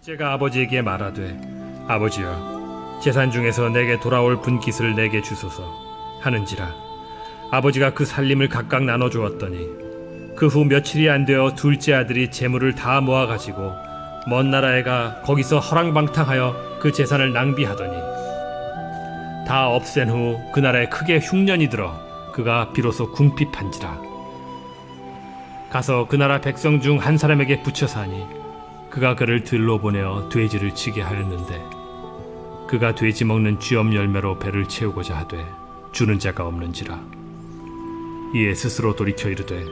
둘째가 아버지에게 말하되 아버지여 재산 중에서 내게 돌아올 분깃을 내게 주소서 하는지라. 아버지가 그 살림을 각각 나눠 주었더니 그 후 며칠이 안 되어 둘째 아들이 재물을 다 모아 가지고 먼 나라에 가 거기서 허랑방탕하여 그 재산을 낭비하더니 다 없앤 후 그 나라에 크게 흉년이 들어 그가 비로소 궁핍한지라. 가서 그 나라 백성 중 한 사람에게 붙여 사니 그가 그를 들로 보내어 돼지를 치게 하였는데 그가 돼지 먹는 쥐엄 열매로 배를 채우고자 하되 주는 자가 없는지라. 이에 스스로 돌이켜 이르되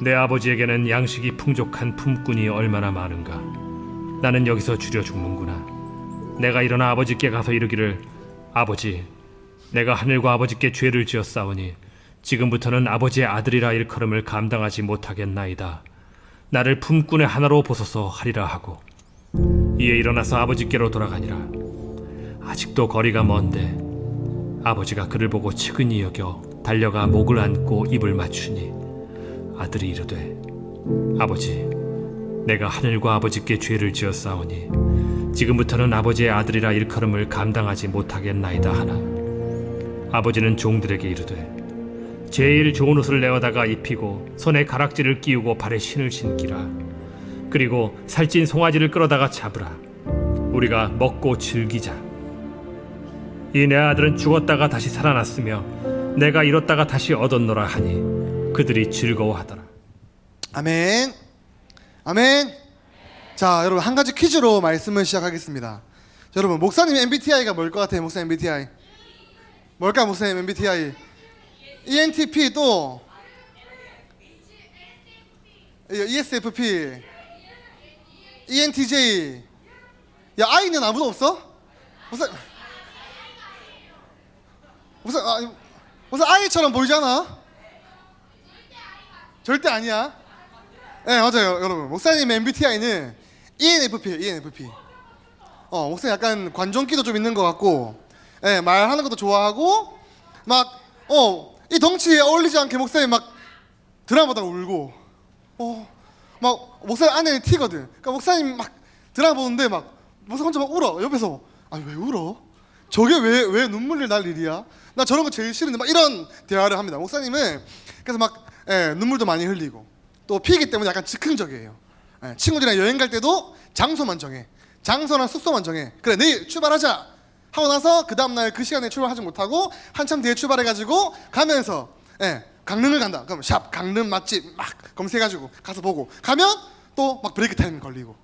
내 아버지에게는 양식이 풍족한 품꾼이 얼마나 많은가. 나는 여기서 줄여 죽는구나. 내가 일어나 아버지께 가서 이르기를 아버지, 내가 하늘과 아버지께 죄를 지었사오니 지금부터는 아버지의 아들이라 일컬음을 감당하지 못하겠나이다. 나를 품꾼의 하나로 보소서 하리라 하고 이에 일어나서 아버지께로 돌아가니라. 아직도 거리가 먼데 아버지가 그를 보고 측은히 여겨 달려가 목을 안고 입을 맞추니 아들이 이르되 아버지, 내가 하늘과 아버지께 죄를 지었사오니 지금부터는 아버지의 아들이라 일컬음을 감당하지 못하겠나이다 하나 아버지는 종들에게 이르되 제일 좋은 옷을 내어다가 입히고 손에 가락지를 끼우고 발에 신을 신기라. 그리고 살찐 송아지를 끌어다가 잡으라. 우리가 먹고 즐기자. 이 내 아들은 죽었다가 다시 살아났으며 내가 잃었다가 다시 얻었노라 하니 그들이 즐거워하더라. 아멘. 아멘. 자, 여러분 한 가지 퀴즈로 말씀을 시작하겠습니다. 자, 여러분 목사님 MBTI가 뭘 것 같아요? 목사님 MBTI 뭘까? 목사님 MBTI ENTP 또 ESFP ENTJ. 야, I는 아무도 없어? 무슨 I처럼 보이지 않아? 절대 아니야. 네, 맞아요. 여러분 목사님 MBTI는 ENFP예요. ENFP. 목사님 약간 관종기도 좀 있는 것 같고, 말하는 것도 좋아하고, 막 이 덩치에 어울리지 않게 목사님 막 드라마 보다가 울고, 막 목사님 아내는 티거든. 그러니까 목사님 막 드라마 보는데 막 목사님 혼자 막 울어. 옆에서 아니 왜 울어? 저게 왜 눈물이 날 일이야? 나 저런 거 제일 싫은데 막 이런 대화를 합니다. 목사님은 그래서 막 눈물도 많이 흘리고 또 피이기 때문에 약간 즉흥적이에요. 친구들이랑 여행 갈 때도 장소만 정해. 장소랑 숙소만 정해. 그래 내일 출발하자 하고 나서 그 다음날 그 시간에 출발하지 못하고 한참 뒤에 출발해가지고 가면서 강릉을 간다. 그럼 샵 강릉 맛집 막 검색해가지고 가서 보고 가면 또 막 브레이크 타임 걸리고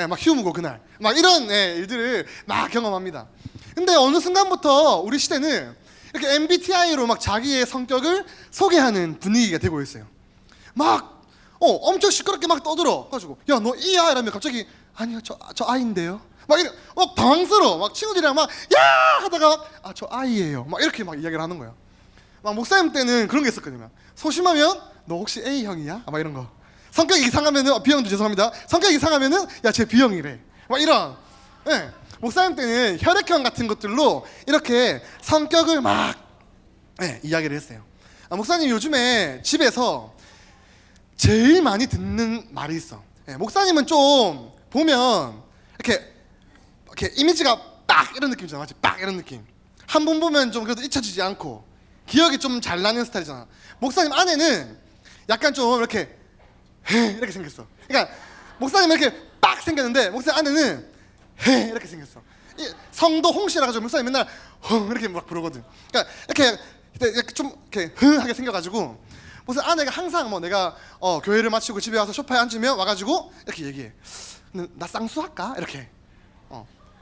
막 휴무고 그날 막 이런 일들을 막 경험합니다. 근데 어느 순간부터 우리 시대는 이렇게 MBTI로 막 자기의 성격을 소개하는 분위기가 되고 있어요. 막 엄청 시끄럽게 막 떠들어 가지고 야 너 E야 이러면 갑자기 아니요 저 I인데요 막 이래 당황스러워. 막 친구들이랑 막 야 하다가 아 저 I예요 막 이렇게 막 이야기를 하는 거야. 막 목사님 때는 그런 게 있었거든요. 소심하면 너 혹시 A형이야? 막 이런 거. 성격이 이상하면은 B형도 죄송합니다. 성격이 이상하면은 야 쟤 B형이래 막 이런. 목사님 때는 혈액형 같은 것들로 이렇게 성격을 막 이야기를 했어요. 목사님 요즘에 집에서 제일 많이 듣는 말이 있어. 목사님은 좀 보면 이렇게 이미지가 빡 이런 느낌이잖아. 맞지? 빡 이런 느낌. 한 번 보면 좀 그래도 잊혀지지 않고 기억이 좀 잘 나는 스타일이잖아. 목사님 아내는 약간 좀 이렇게 이렇게 생겼어. 그러니까 목사님은 이렇게 빡 생겼는데 목사님 아내는 이렇게 생겼어. 성도 홍씨라 가지고 목사님 맨날 이렇게 막 부르거든. 그러니까 이렇게 좀 이렇게 하게 생겨가지고 무슨 아내가 항상 뭐 내가 교회를 마치고 집에 와서 소파에 앉으면 와가지고 이렇게 얘기해. 나 쌍수 할까? 이렇게.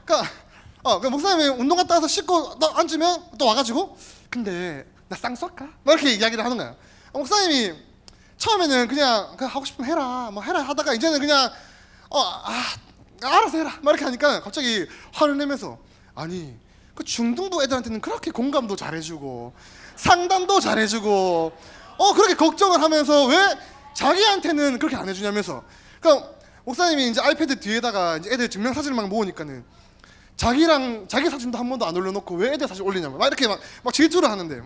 그러니까 목사님이 운동 갔다 와서 씻고 또 앉으면 또 와가지고 근데 나 쌍수 할까? 막 이렇게 이야기를 하는 거야. 목사님이 처음에는 그냥 하고 싶으면 해라 뭐 해라 하다가 이제는 그냥 알아서 해라 막 이렇게 하니까 갑자기 화를 내면서 아니 그 중등부 애들한테는 그렇게 공감도 잘해주고 상담도 잘해주고 그렇게 걱정을 하면서 왜 자기한테는 그렇게 안 해주냐면서. 그러니까 목사님이 이제 아이패드 뒤에다가 이제 애들 증명사진을 막 모으니까는 자기 사진도 한 번도 안 올려놓고 왜 애들 사진 올리냐고 막 이렇게 막 질투를 하는데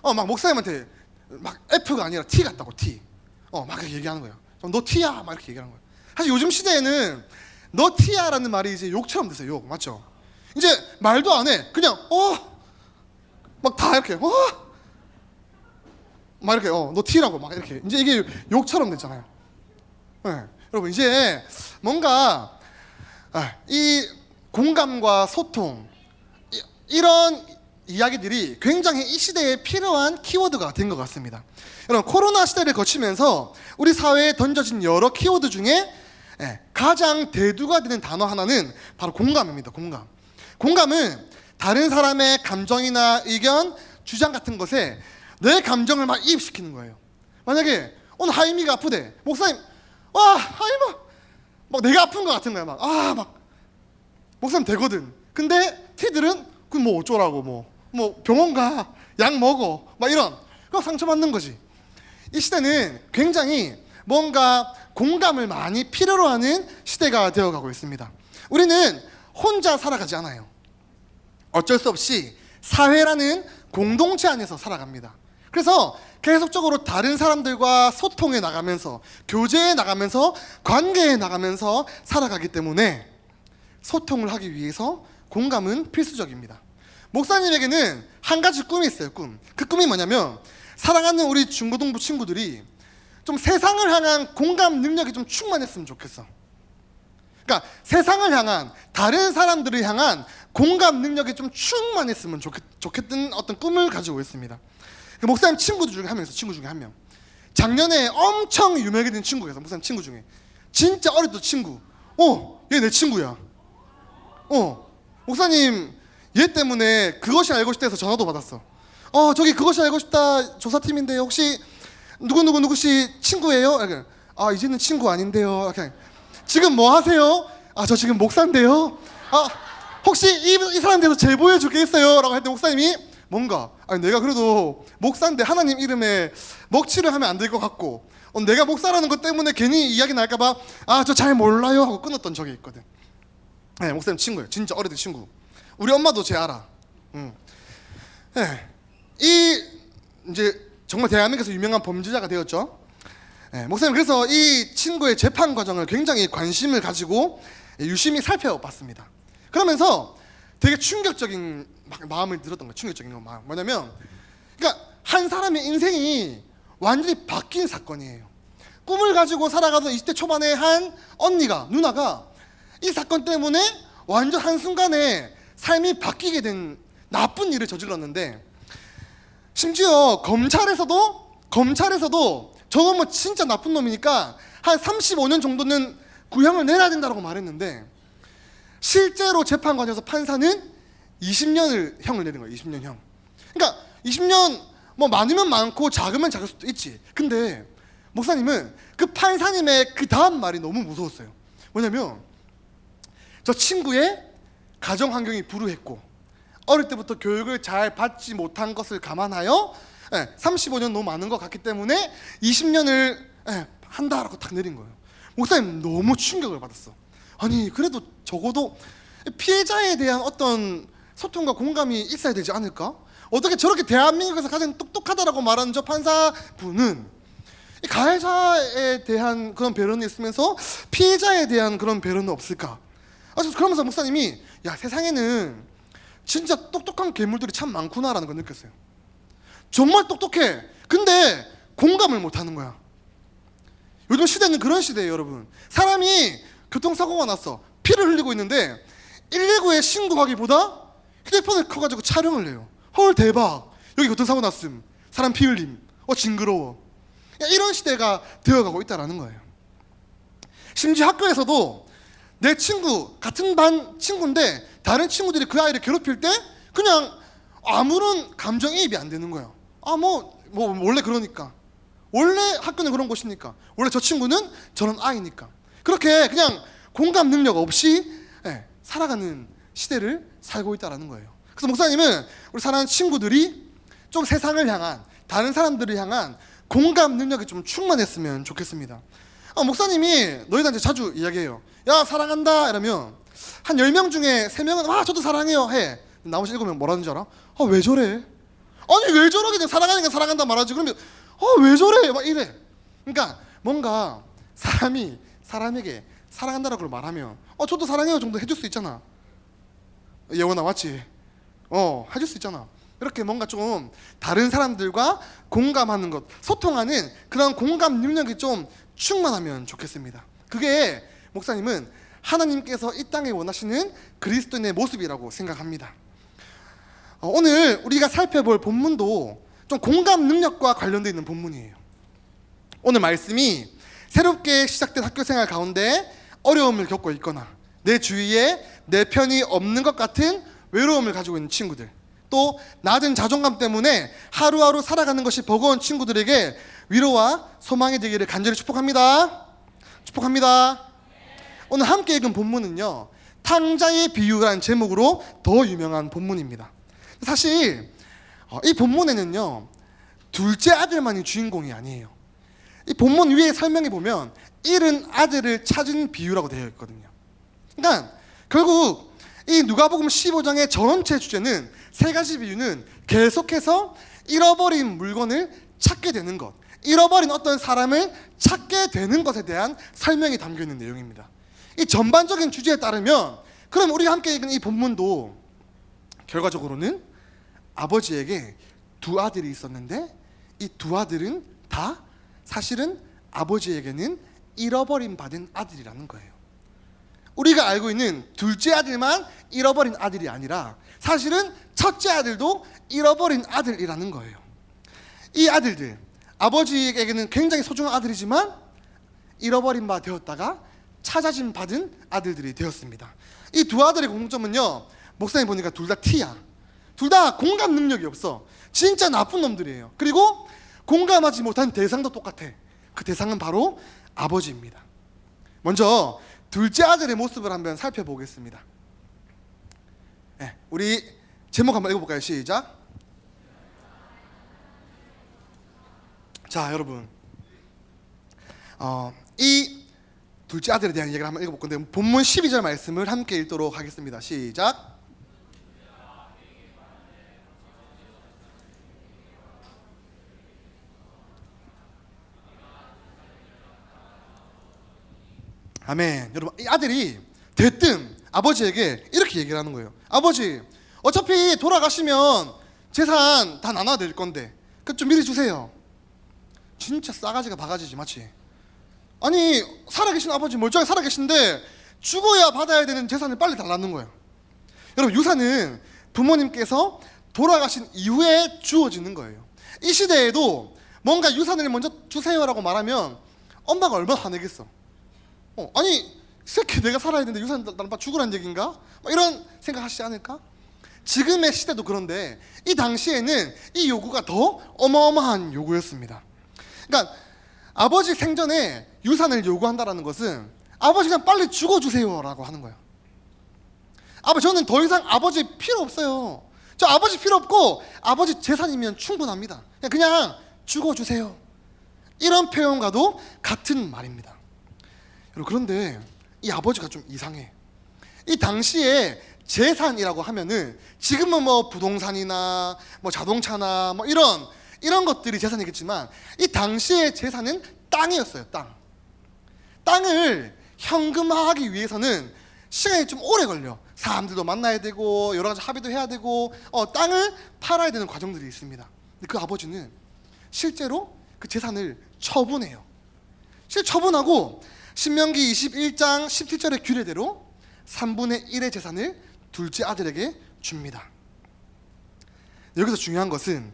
막 목사님한테 막 F가 아니라 T 같다고 T 막 그렇게 얘기하는 거예요. 너 T야 막 이렇게 얘기하는 거예요. 사실 요즘 시대에는 너 티야라는 말이 이제 욕처럼 됐어요. 욕 맞죠? 이제 말도 안 해. 그냥 막 다 이렇게 막 이렇게 너 티라고 막 이렇게 이제 이게 욕처럼 됐잖아요. 네. 여러분 이제 뭔가 이 공감과 소통 이런 이야기들이 굉장히 이 시대에 필요한 키워드가 된 것 같습니다. 여러분 코로나 시대를 거치면서 우리 사회에 던져진 여러 키워드 중에 가장 대두가 되는 단어 하나는 바로 공감입니다. 공감은 다른 사람의 감정이나 의견, 주장 같은 것에 내 감정을 막 이입시키는 거예요. 만약에 오늘 하임이가 아프대. 목사님, 하임아, 막 내가 아픈 것 같은 거야. 막 목사님 되거든. 근데 티들은 그 뭐 어쩌라고 뭐 병원 가, 약 먹어, 막 이런. 그거 상처받는 거지. 이 시대는 굉장히 뭔가 공감을 많이 필요로 하는 시대가 되어가고 있습니다. 우리는 혼자 살아가지 않아요. 어쩔 수 없이 사회라는 공동체 안에서 살아갑니다. 그래서 계속적으로 다른 사람들과 소통해 나가면서 교제해 나가면서 관계해 나가면서 살아가기 때문에 소통을 하기 위해서 공감은 필수적입니다. 목사님에게는 한 가지 꿈이 있어요. 그 꿈이 뭐냐면 사랑하는 우리 중고등부 친구들이 좀 세상을 향한 공감 능력이 좀 충만했으면 좋겠어. 그러니까 세상을 향한 다른 사람들을 향한 공감 능력이 좀 충만했으면 좋겠던 어떤 꿈을 가지고 있습니다. 그 목사님 친구 중에 한 명 있어. 친구 중에 한 명. 작년에 엄청 유명해진 친구가 있어. 목사님 친구 중에 진짜 어렸던 친구. 얘 내 친구야. 목사님 얘 때문에 그것이 알고 싶다 해서 전화도 받았어. 저기 그것이 알고 싶다 조사팀인데 혹시 누구씨 친구예요? 이제는 친구 아닌데요. 지금 뭐 하세요? 저 지금 목사인데요. 혹시 이 사람 대해서 제보해 주겠어요? 라고 할 때 목사님이 뭔가 내가 그래도 목사인데 하나님 이름에 먹칠을 하면 안 될 것 같고 내가 목사라는 것 때문에 괜히 이야기 날까봐 저 잘 몰라요 하고 끊었던 적이 있거든. 네, 목사님 친구예요. 진짜 어렸던 친구. 우리 엄마도 쟤 알아. 이제 정말 대한민국에서 유명한 범죄자가 되었죠. 목사님 그래서 이 친구의 재판 과정을 굉장히 관심을 가지고 유심히 살펴봤습니다. 그러면서 되게 충격적인 마음을 들었던 거예요. 충격적인 마음. 뭐냐면 그러니까 한 사람의 인생이 완전히 바뀐 사건이에요. 꿈을 가지고 살아가던 20대 초반의 한 누나가 이 사건 때문에 완전 한순간에 삶이 바뀌게 된 나쁜 일을 저질렀는데 심지어 검찰에서도 저거 뭐 진짜 나쁜 놈이니까 한 35년 정도는 구형을 내려야 된다고 말했는데 실제로 재판 과정에서 판사는 20년을 형을 내린 거예요. 20년 형. 그러니까 20년 뭐 많으면 많고 작으면 작을 수도 있지. 근데 목사님은 그 판사님의 그 다음 말이 너무 무서웠어요. 뭐냐면 저 친구의 가정 환경이 불우했고 어릴 때부터 교육을 잘 받지 못한 것을 감안하여 35년 너무 많은 것 같기 때문에 20년을 한다라고 딱 내린 거예요. 목사님 너무 충격을 받았어. 아니 그래도 적어도 피해자에 대한 어떤 소통과 공감이 있어야 되지 않을까? 어떻게 저렇게 대한민국에서 가장 똑똑하다라고 말하는 저 판사분은 가해자에 대한 그런 배려는 있으면서 피해자에 대한 그런 배려는 없을까? 그러면서 목사님이 세상에는 진짜 똑똑한 괴물들이 참 많구나라는 걸 느꼈어요. 정말 똑똑해. 근데 공감을 못하는 거야. 요즘 시대는 그런 시대예요, 여러분. 사람이 교통사고가 났어. 피를 흘리고 있는데 119에 신고하기보다 휴대폰을 켜가지고 촬영을 해요. 헐 대박. 여기 교통사고 났음. 사람 피 흘림. 징그러워. 이런 시대가 되어가고 있다는 거예요. 심지어 학교에서도 내 친구, 같은 반 친구인데 다른 친구들이 그 아이를 괴롭힐 때 그냥 아무런 감정이입이 안 되는 거예요. 원래 그러니까. 원래 학교는 그런 곳이니까. 원래 저 친구는 저런 아이니까. 그렇게 그냥 공감 능력 없이 살아가는 시대를 살고 있다는 거예요. 그래서 목사님은 우리 사랑하는 친구들이 좀 세상을 향한 다른 사람들을 향한 공감 능력이 좀 충만했으면 좋겠습니다. 목사님이 너희들한테 자주 이야기해요. 야 사랑한다 이러면 한 10명 중에 3명은 저도 사랑해요 해. 나머지 7명 뭐라는 줄 알아? 왜 저래? 아니 왜 저러게 그냥 사랑하니까 사랑한다 말하지. 그러면 왜 저래? 막 이래. 그러니까 뭔가 사람이 사람에게 사랑한다라고 말하면 저도 사랑해요 정도 해줄 수 있잖아. 예원아 맞지? 해줄 수 있잖아. 이렇게 뭔가 좀 다른 사람들과 공감하는 것, 소통하는 그런 공감 능력이 좀 충만하면 좋겠습니다. 그게 목사님은 하나님께서 이 땅에 원하시는 그리스도인의 모습이라고 생각합니다. 오늘 우리가 살펴볼 본문도 좀 공감 능력과 관련되어 있는 본문이에요. 오늘 말씀이 새롭게 시작된 학교 생활 가운데 어려움을 겪고 있거나 내 주위에 내 편이 없는 것 같은 외로움을 가지고 있는 친구들, 또 낮은 자존감 때문에 하루하루 살아가는 것이 버거운 친구들에게 위로와 소망이 되기를 간절히 축복합니다. 축복합니다. 오늘 함께 읽은 본문은요, 탕자의 비유라는 제목으로 더 유명한 본문입니다. 사실 이 본문에는요, 둘째 아들만이 주인공이 아니에요. 이 본문 위에 설명해 보면 잃은 아들을 찾은 비유라고 되어 있거든요. 그러니까 결국 이 누가복음 15장의 전체 주제는 세 가지 비유는 계속해서 잃어버린 물건을 찾게 되는 것, 잃어버린 어떤 사람을 찾게 되는 것에 대한 설명이 담겨 있는 내용입니다. 이 전반적인 주제에 따르면 그럼 우리가 함께 읽은 이 본문도 결과적으로는 아버지에게 두 아들이 있었는데 이 두 아들은 다 사실은 아버지에게는 잃어버림 받은 아들이라는 거예요. 우리가 알고 있는 둘째 아들만 잃어버린 아들이 아니라 사실은 첫째 아들도 잃어버린 아들이라는 거예요. 이 아들들, 아버지에게는 굉장히 소중한 아들이지만 잃어버린 바 되었다가 찾아짐 받은 아들들이 되었습니다. 이 두 아들의 공통점은요, 목사님 보니까 둘 다 T야. 둘 다 공감 능력이 없어. 진짜 나쁜 놈들이에요. 그리고 공감하지 못한 대상도 똑같아. 그 대상은 바로 아버지입니다. 먼저 둘째 아들의 모습을 한번 살펴보겠습니다. 우리 제목 한번 읽어볼까요? 시작. 자, 여러분, 이 둘째 아들에 대한 얘기를 한번 읽어볼 건데 본문 12절 말씀을 함께 읽도록 하겠습니다. 시작. 아멘. 여러분, 이 아들이 대뜸 아버지에게 이렇게 얘기를 하는 거예요. 아버지, 어차피 돌아가시면 재산 다 나눠야 될 건데 그 좀 미리 주세요. 진짜 싸가지가 바가지지, 맞지? 아니, 살아계신 아버지 멀쩡하게 살아계신데 죽어야 받아야 되는 재산을 빨리 달라는 거예요. 여러분, 유산은 부모님께서 돌아가신 이후에 주어지는 거예요. 이 시대에도 뭔가 유산을 먼저 주세요라고 말하면 엄마가 얼마나 화내겠어. 아니, 이 새끼 내가 살아야 되는데 유산 나는 죽으란 얘기인가? 이런 생각하시지 않을까? 지금의 시대도 그런데 이 당시에는 이 요구가 더 어마어마한 요구였습니다. 그러니까 아버지 생전에 유산을 요구한다는 것은 아버지가 빨리 죽어주세요라고 하는 거예요. 아버지, 저는 더 이상 아버지 필요 없어요. 저 아버지 필요 없고 아버지 재산이면 충분합니다. 그냥 죽어주세요. 이런 표현과도 같은 말입니다. 그런데 이 아버지가 좀 이상해. 이 당시에 재산이라고 하면은 지금은 뭐 부동산이나 뭐 자동차나 뭐 이런 것들이 재산이겠지만 이 당시의 재산은 땅이었어요. 땅을 현금화하기 위해서는 시간이 좀 오래 걸려. 사람들도 만나야 되고 여러 가지 합의도 해야 되고 땅을 팔아야 되는 과정들이 있습니다. 근데 그 아버지는 실제로 그 재산을 처분해요. 처분하고 신명기 21장 17절의 규례대로 3분의 1의 재산을 둘째 아들에게 줍니다. 여기서 중요한 것은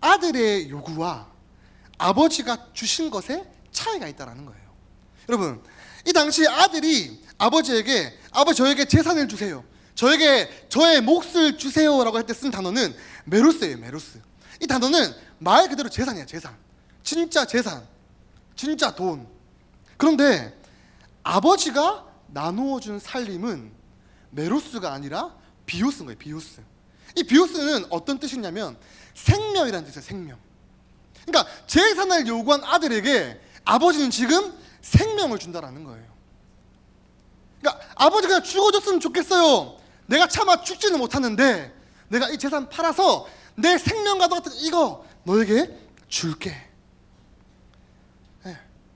아들의 요구와 아버지가 주신 것에 차이가 있다는 거예요. 여러분, 이 당시 아들이 아버지에게 아버지 저에게 재산을 주세요, 저에게 저의 몫을 주세요라고 할 때 쓴 단어는 메루스예요. 메루스. 이 단어는 말 그대로 재산이야. 재산. 진짜 재산, 진짜 돈. 그런데 아버지가 나누어 준 살림은 메로스가 아니라 비오스인 거예요. 비오스. 이 비오스는 어떤 뜻이냐면 생명이라는 뜻이에요. 생명. 그러니까 재산을 요구한 아들에게 아버지는 지금 생명을 준다라는 거예요. 그러니까 아버지가 그냥 죽어줬으면 좋겠어요. 내가 차마 죽지는 못하는데 내가 이 재산 팔아서 내 생명과도 같은 이거 너에게 줄게.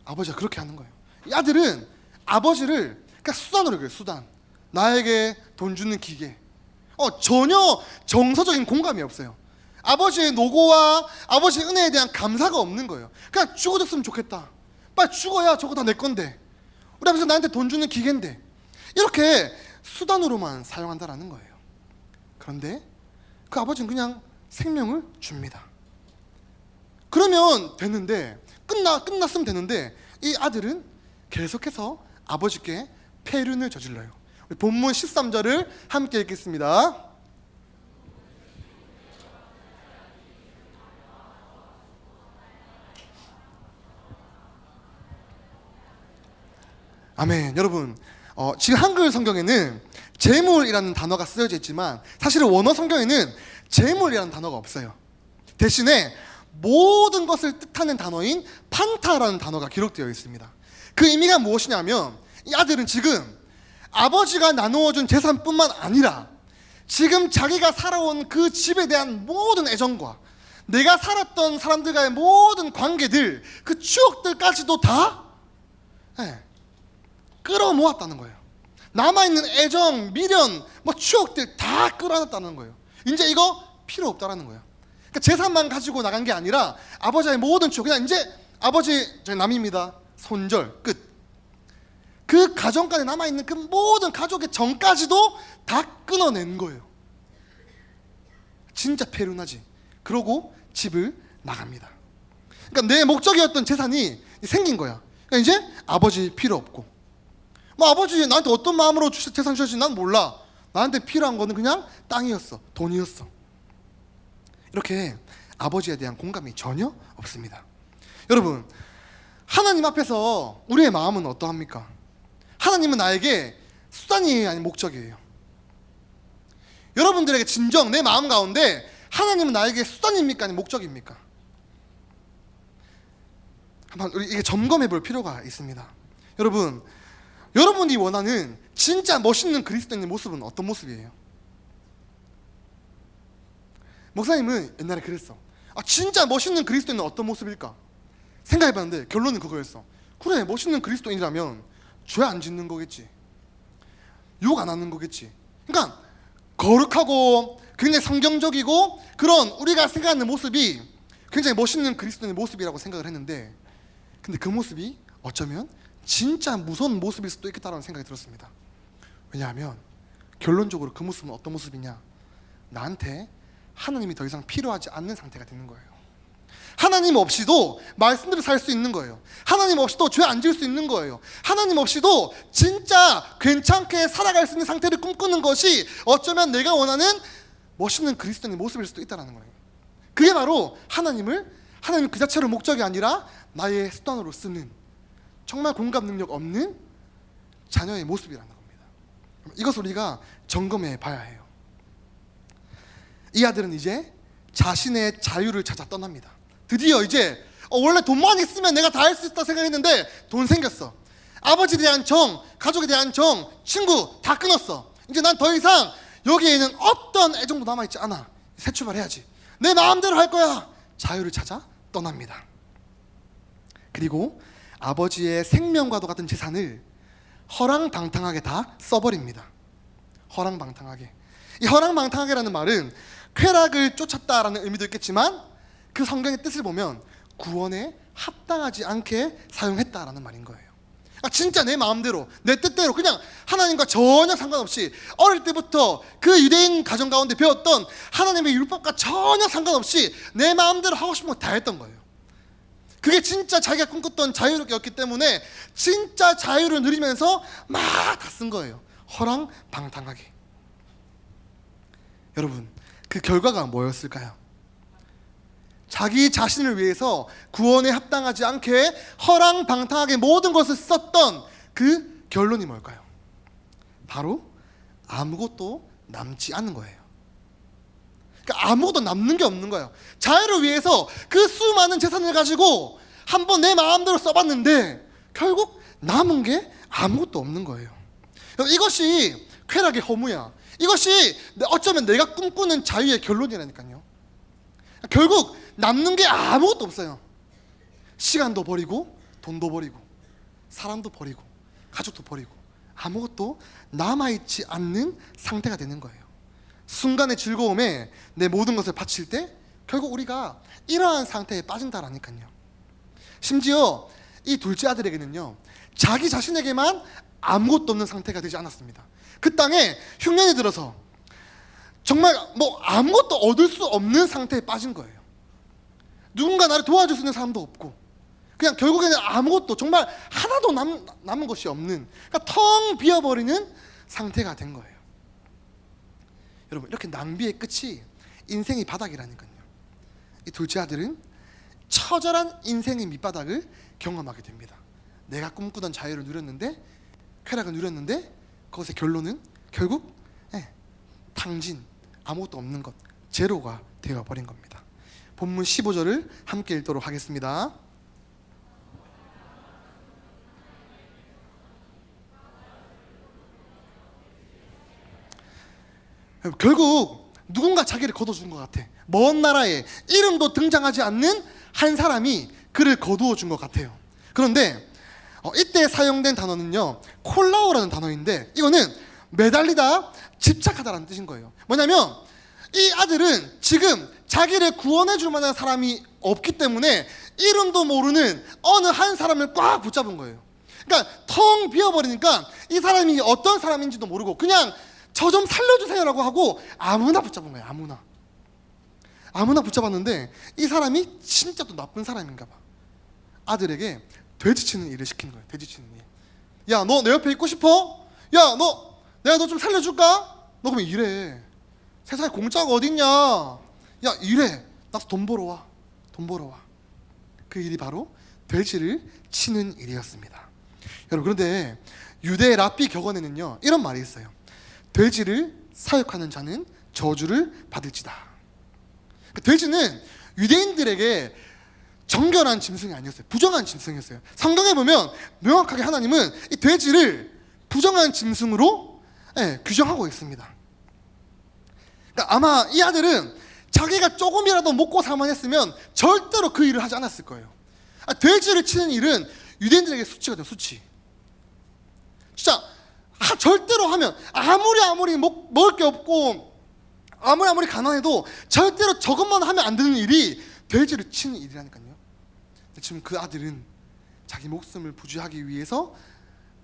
아버지가 그렇게 하는 거예요. 이 아들은 아버지를 그냥 수단으로 여겨요. 수단. 나에게 돈 주는 기계. 전혀 정서적인 공감이 없어요. 아버지의 노고와 아버지의 은혜에 대한 감사가 없는 거예요. 그냥 죽어줬으면 좋겠다. 빨리 죽어야 저거 다 내 건데. 우리 아버지가 나한테 돈 주는 기계인데. 이렇게 수단으로만 사용한다라는 거예요. 그런데 그 아버지는 그냥 생명을 줍니다. 그러면 되는데 끝났으면 되는데 이 아들은 계속해서 아버지께 폐륜을 저질러요. 우리 본문 13절을 함께 읽겠습니다. 아멘. 여러분, 지금 한글 성경에는 재물이라는 단어가 쓰여져 있지만 사실은 원어 성경에는 재물이라는 단어가 없어요. 대신에 모든 것을 뜻하는 단어인 판타라는 단어가 기록되어 있습니다. 그 의미가 무엇이냐면 이 아들은 지금 아버지가 나누어준 재산뿐만 아니라 지금 자기가 살아온 그 집에 대한 모든 애정과 내가 살았던 사람들과의 모든 관계들, 그 추억들까지도 다 끌어모았다는 거예요. 남아있는 애정, 미련, 추억들 다 끌어안았다는 거예요. 이제 이거 필요 없다라는 거예요. 그러니까 재산만 가지고 나간 게 아니라 아버지의 모든 추억, 그냥 이제 아버지 저희 남입니다. 손절 끝. 그 가정간에 남아있는 그 모든 가족의 정까지도 다 끊어낸 거예요. 진짜 폐륜하지. 그러고 집을 나갑니다. 그러니까 내 목적이었던 재산이 생긴 거야. 그러니까 이제 아버지 필요 없고, 아버지 나한테 어떤 마음으로 재산 주셨는지 난 몰라. 나한테 필요한 거는 그냥 땅이었어, 돈이었어. 이렇게 아버지에 대한 공감이 전혀 없습니다. 여러분, 하나님 앞에서 우리의 마음은 어떠합니까? 하나님은 나에게 수단이 아닌 목적이에요. 여러분들에게 진정 내 마음 가운데 하나님은 나에게 수단입니까? 아닌 목적입니까? 한번 우리 이게 점검해 볼 필요가 있습니다. 여러분, 여러분이 원하는 진짜 멋있는 그리스도인의 모습은 어떤 모습이에요? 목사님은 옛날에 그랬어. 진짜 멋있는 그리스도인은 어떤 모습일까? 생각해봤는데 결론은 그거였어. 그래, 멋있는 그리스도인이라면 죄 안 짓는 거겠지, 욕 안 하는 거겠지. 그러니까 거룩하고 굉장히 성경적이고 그런 우리가 생각하는 모습이 굉장히 멋있는 그리스도인의 모습이라고 생각을 했는데, 근데 그 모습이 어쩌면 진짜 무서운 모습일 수도 있겠다라는 생각이 들었습니다. 왜냐하면 결론적으로 그 모습은 어떤 모습이냐? 나한테 하나님이 더 이상 필요하지 않는 상태가 되는 거예요. 하나님 없이도 말씀대로 살 수 있는 거예요. 하나님 없이도 죄 안 지을 수 있는 거예요. 하나님 없이도 진짜 괜찮게 살아갈 수 있는 상태를 꿈꾸는 것이 어쩌면 내가 원하는 멋있는 그리스도인의 모습일 수도 있다는 거예요. 그게 바로 하나님 그 자체로 목적이 아니라 나의 수단으로 쓰는 정말 공감 능력 없는 자녀의 모습이라는 겁니다. 이것을 우리가 점검해 봐야 해요. 이 아들은 이제 자신의 자유를 찾아 떠납니다. 드디어 이제 원래 돈만 있으면 내가 다 할 수 있다 생각했는데 돈 생겼어. 아버지에 대한 정, 가족에 대한 정, 친구 다 끊었어. 이제 난 더 이상 여기에는 어떤 애정도 남아있지 않아. 새 출발해야지. 내 마음대로 할 거야. 자유를 찾아 떠납니다. 그리고 아버지의 생명과도 같은 재산을 허랑방탕하게 다 써버립니다. 허랑방탕하게. 이 허랑방탕하게라는 말은 쾌락을 쫓았다라는 의미도 있겠지만 그 성경의 뜻을 보면 구원에 합당하지 않게 사용했다라는 말인 거예요. 진짜 내 마음대로 내 뜻대로 그냥 하나님과 전혀 상관없이 어릴 때부터 그 유대인 가정 가운데 배웠던 하나님의 율법과 전혀 상관없이 내 마음대로 하고 싶은 거 다 했던 거예요. 그게 진짜 자기가 꿈꿨던 자유롭게였기 때문에 진짜 자유를 누리면서 막 다 쓴 거예요. 허랑방탕하게. 여러분, 그 결과가 뭐였을까요? 자기 자신을 위해서 구원에 합당하지 않게 허랑방탕하게 모든 것을 썼던 그 결론이 뭘까요? 바로 아무것도 남지 않는 거예요. 그러니까 아무것도 남는 게 없는 거예요. 자유를 위해서 그 수많은 재산을 가지고 한번 내 마음대로 써봤는데 결국 남은 게 아무것도 없는 거예요. 이것이 쾌락의 허무야. 이것이 어쩌면 내가 꿈꾸는 자유의 결론이라니까요. 결국 남는 게 아무것도 없어요. 시간도 버리고 돈도 버리고 사람도 버리고 가족도 버리고 아무것도 남아있지 않는 상태가 되는 거예요. 순간의 즐거움에 내 모든 것을 바칠 때 결국 우리가 이러한 상태에 빠진다라니까요. 심지어 이 둘째 아들에게는요, 자기 자신에게만 아무것도 없는 상태가 되지 않았습니다. 그 땅에 흉년이 들어서 정말 뭐 아무것도 얻을 수 없는 상태에 빠진 거예요. 누군가 나를 도와줄 수 있는 사람도 없고, 그냥 결국에는 아무것도 정말 하나도 남은 것이 없는, 그러니까 텅 비어버리는 상태가 된 거예요. 여러분, 이렇게 낭비의 끝이 인생의 바닥이라니까요. 이 둘째 아들은 처절한 인생의 밑바닥을 경험하게 됩니다. 내가 꿈꾸던 자유를 누렸는데, 쾌락을 누렸는데, 그것의 결론은 결국 탕진, 아무것도 없는 것, 제로가 되어버린 겁니다. 본문 15절을 함께 읽도록 하겠습니다. 결국 누군가 자기를 거둬준 것 같아. 먼 나라에 이름도 등장하지 않는 한 사람이 그를 거두어 준 것 같아요. 그런데 이때 사용된 단어는요, 콜라오라는 단어인데, 이거는 매달리다, 집착하다라는 뜻인 거예요. 뭐냐면 이 아들은 지금 자기를 구원해 줄 만한 사람이 없기 때문에 이름도 모르는 어느 한 사람을 꽉 붙잡은 거예요. 그러니까 텅 비어버리니까 이 사람이 어떤 사람인지도 모르고 그냥 저 좀 살려주세요라고 하고 아무나 붙잡은 거예요. 아무나 붙잡았는데 이 사람이 진짜 또 나쁜 사람인가 봐. 아들에게 돼지치는 일을 시킨 거예요. 돼지치는 일. 야, 너 내 옆에 있고 싶어? 야, 내가 너 좀 살려줄까? 너 그러면 일해. 세상에 공짜가 어딨냐? 야, 일해. 나서 돈 벌어 와. 그 일이 바로 돼지를 치는 일이었습니다. 여러분, 그런데 유대 랍비 격언에는요, 이런 말이 있어요. 돼지를 사육하는 자는 저주를 받을지다. 돼지는 유대인들에게 정결한 짐승이 아니었어요. 부정한 짐승이었어요. 성경에 보면 명확하게 하나님은 이 돼지를 부정한 짐승으로 규정하고 있습니다. 그러니까 아마 이 아들은 자기가 조금이라도 먹고 살만했으면 절대로 그 일을 하지 않았을 거예요. 돼지를 치는 일은 유대인들에게 수치가 돼요. 수치. 진짜 절대로 하면 아무리 먹을 게 없고 아무리 가난해도 절대로 저것만 하면 안 되는 일이 돼지를 치는 일이라니까요. 지금 그 아들은 자기 목숨을 부지하기 위해서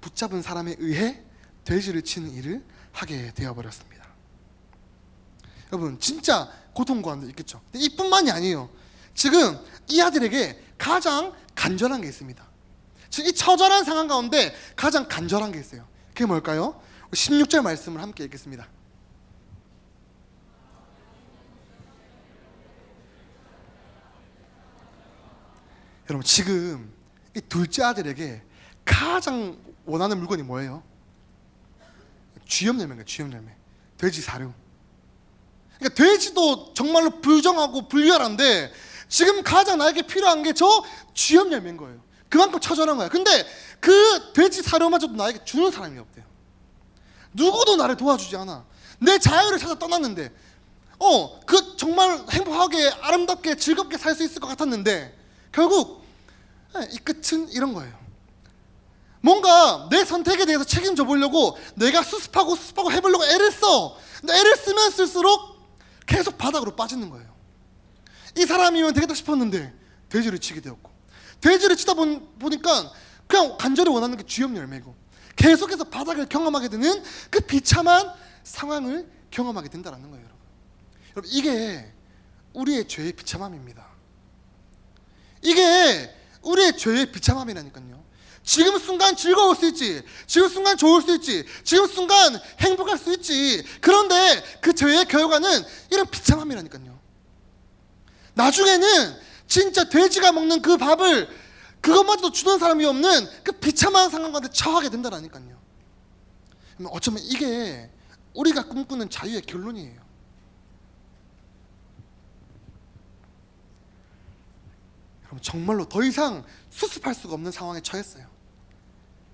붙잡은 사람에 의해 돼지를 치는 일을 하게 되어버렸습니다. 여러분, 진짜 고통과 한도 있겠죠. 근데 이뿐만이 아니에요. 지금 이 아들에게 가장 간절한 게 있습니다. 지금 이 처절한 상황 가운데 가장 간절한 게 있어요. 그게 뭘까요? 16절 말씀을 함께 읽겠습니다. 여러분, 지금 이 둘째 아들에게 가장 원하는 물건이 뭐예요? 쥐염열매인가요? 쥐염열매. 돼지 사료. 그러니까 돼지도 정말로 불정하고 불결한데 지금 가장 나에게 필요한 게 저 쥐염열매인 거예요. 그만큼 처절한 거야. 근데 그 돼지 사료마저도 나에게 주는 사람이 없대요. 누구도 나를 도와주지 않아. 내 자유를 찾아 떠났는데 그 정말 행복하게 아름답게 즐겁게 살 수 있을 것 같았는데 결국 이 끝은 이런 거예요. 뭔가 내 선택에 대해서 책임져 보려고 내가 수습하고 해보려고 애를 써. 근데 애를 쓰면 쓸수록 계속 바닥으로 빠지는 거예요. 이 사람이면 되겠다 싶었는데 돼지를 치게 되었고, 돼지를 치다 보니까 그냥 간절히 원하는 게 쥐염열매고, 계속해서 바닥을 경험하게 되는 그 비참한 상황을 경험하게 된다는 거예요. 여러분, 이게 우리의 죄의 비참함입니다. 이게 우리의 죄의 비참함이라니까요. 지금 순간 즐거울 수 있지, 지금 순간 좋을 수 있지, 지금 순간 행복할 수 있지. 그런데 그 죄의 결과는 이런 비참함이라니까요. 나중에는 진짜 돼지가 먹는 그 밥을 그것마저도 주는 사람이 없는 그 비참한 상황 가운데 처하게 된다니까요. 어쩌면 이게 우리가 꿈꾸는 자유의 결론이에요. 여러분, 정말로 더 이상 수습할 수가 없는 상황에 처했어요.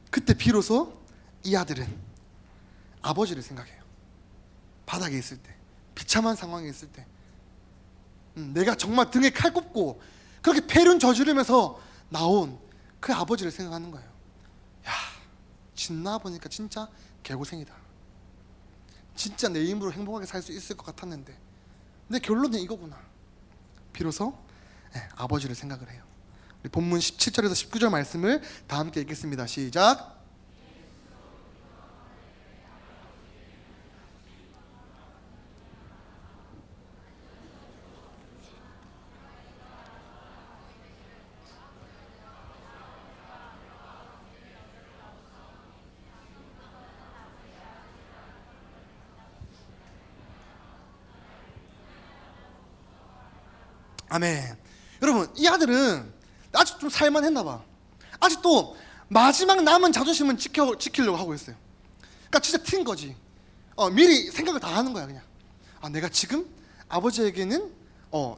그때 비로소 이 아들은 아버지를 생각해요. 바닥에 있을 때, 비참한 상황에 있을 때, 내가 정말 등에 칼 꼽고 그렇게 폐륜 저지르면서 나온 그 아버지를 생각하는 거예요. 야, 짓나 보니까 진짜 개고생이다. 진짜 내 힘으로 행복하게 살 수 있을 것 같았는데 내 결론은 이거구나. 비로소 아버지를 생각을 해요. 우리 본문 17절에서 19절 말씀을 다 함께 읽겠습니다. 시작. 아멘. 여러분, 이 아들은 아직 좀 살만했나 봐. 아직도 마지막 남은 자존심은 지키려고 하고 있어요. 그러니까 진짜 튄 거지. 미리 생각을 다 하는 거야. 그냥 내가 지금 아버지에게는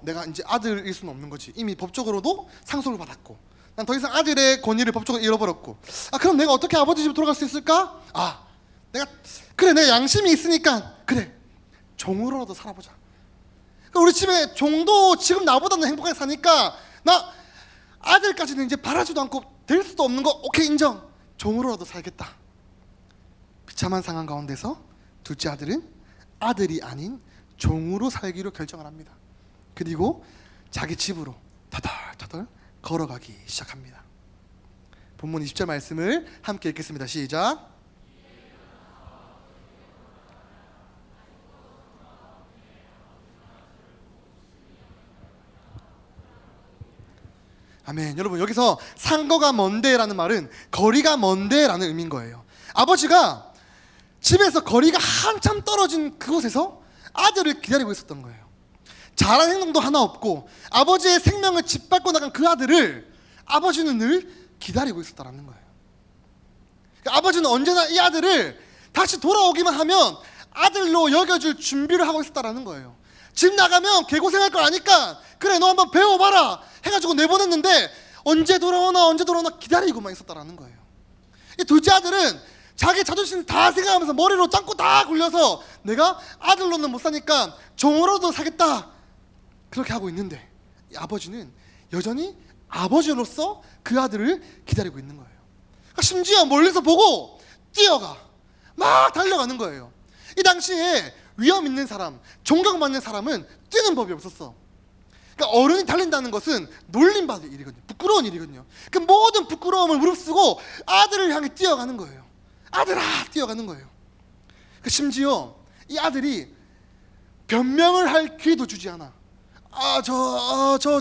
내가 이제 아들일 수는 없는 거지. 이미 법적으로도 상속을 받았고 난 더 이상 아들의 권위를 법적으로 잃어버렸고, 그럼 내가 어떻게 아버지 집으로 돌아갈 수 있을까? 내 양심이 있으니까 그래, 종으로라도 살아보자. 그러니까 우리 집에 종도 지금 나보다는 행복하게 사니까 나 아들까지는 이제 바라지도 않고 될 수도 없는 거 오케이 인정. 종으로라도 살겠다. 비참한 상황 가운데서 둘째 아들은 아들이 아닌 종으로 살기로 결정을 합니다. 그리고 자기 집으로 터덜터덜 걸어가기 시작합니다. 본문 20절 말씀을 함께 읽겠습니다. 시작. 아멘. 여러분, 여기서 상거가 먼데라는 말은 거리가 먼데라는 의미인 거예요. 아버지가 집에서 거리가 한참 떨어진 그곳에서 아들을 기다리고 있었던 거예요. 잘한 행동도 하나 없고 아버지의 생명을 짓밟고 나간 그 아들을 아버지는 늘 기다리고 있었다는 거예요. 그러니까 아버지는 언제나 이 아들을 다시 돌아오기만 하면 아들로 여겨줄 준비를 하고 있었다는 거예요. 집 나가면 개고생할 걸 아니까 그래 너 한번 배워봐라 해가지고 내보냈는데 언제 돌아오나 기다리고만 있었다는 거예요. 이 둘째 아들은 자기 자존심 다 생각하면서 머리로 짱구 다 굴려서 내가 아들로는 못 사니까 종으로도 사겠다 그렇게 하고 있는데, 이 아버지는 여전히 아버지로서 그 아들을 기다리고 있는 거예요. 그러니까 심지어 멀리서 보고 뛰어가 막 달려가는 거예요. 이 당시에 위험 있는 사람, 존경받는 사람은 뛰는 법이 없었어. 그러니까 어른이 달린다는 것은 놀림받을 일이거든요. 부끄러운 일이거든요. 그 모든 부끄러움을 무릅쓰고 아들을 향해 뛰어가는 거예요. 아들아 뛰어가는 거예요. 그 심지어 이 아들이 변명을 할 기회도 주지 않아.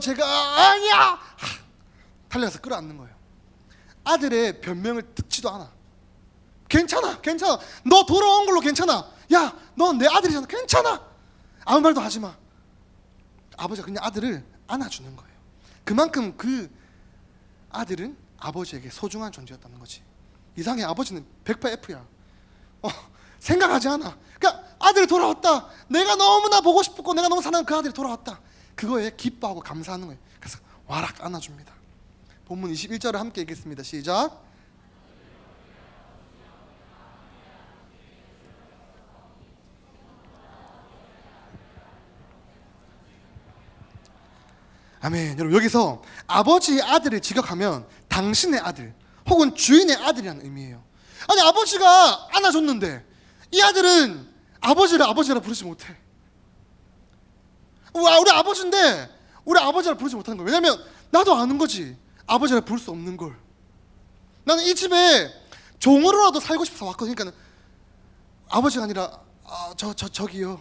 제가 아니야. 달려가서 끌어안는 거예요. 아들의 변명을 듣지도 않아. 괜찮아. 너 돌아온 걸로 괜찮아. 야, 너 내 아들이잖아. 괜찮아. 아무 말도 하지 마. 아버지가 그냥 아들을 안아주는 거예요. 그만큼 그 아들은 아버지에게 소중한 존재였다는 거지. 이상해, 아버지는 100%F야. 생각하지 않아. 그러니까 아들이 돌아왔다. 내가 너무나 보고 싶었고 내가 너무 사랑하는 그 아들이 돌아왔다. 그거에 기뻐하고 감사하는 거예요. 그래서 와락 안아줍니다. 본문 21절을 함께 읽겠습니다. 시작. 아멘. 여러분, 여기서 아버지의 아들을 직역하면 당신의 아들 혹은 주인의 아들이라는 의미예요. 아니, 아버지가 안아줬는데 이 아들은 아버지라 부르지 못해. 우리 아버지인데 우리 아버지라 부르지 못하는 거예요. 왜냐면 나도 아는 거지, 아버지라 부를 수 없는 걸. 나는 이 집에 종으로라도 살고 싶어서 왔거든. 그러니까 아버지가 아니라 저기요,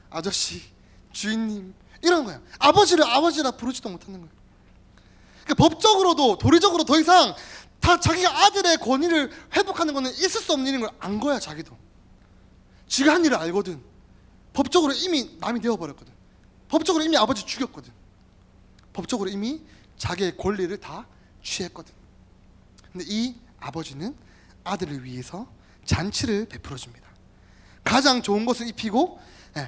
아저씨, 주인님 이런 거야. 아버지를 아버지라 부르지도 못하는 거야. 그러니까 법적으로도 도리적으로 더 이상 다 자기가 아들의 권위를 회복하는 거는 있을 수 없는 일인 걸 안 거야. 자기도 지가 한 일을 알거든. 법적으로 이미 남이 되어버렸거든. 법적으로 이미 아버지 죽였거든. 법적으로 이미 자기의 권리를 다 취했거든. 근데 이 아버지는 아들을 위해서 잔치를 베풀어 줍니다. 가장 좋은 것을 입히고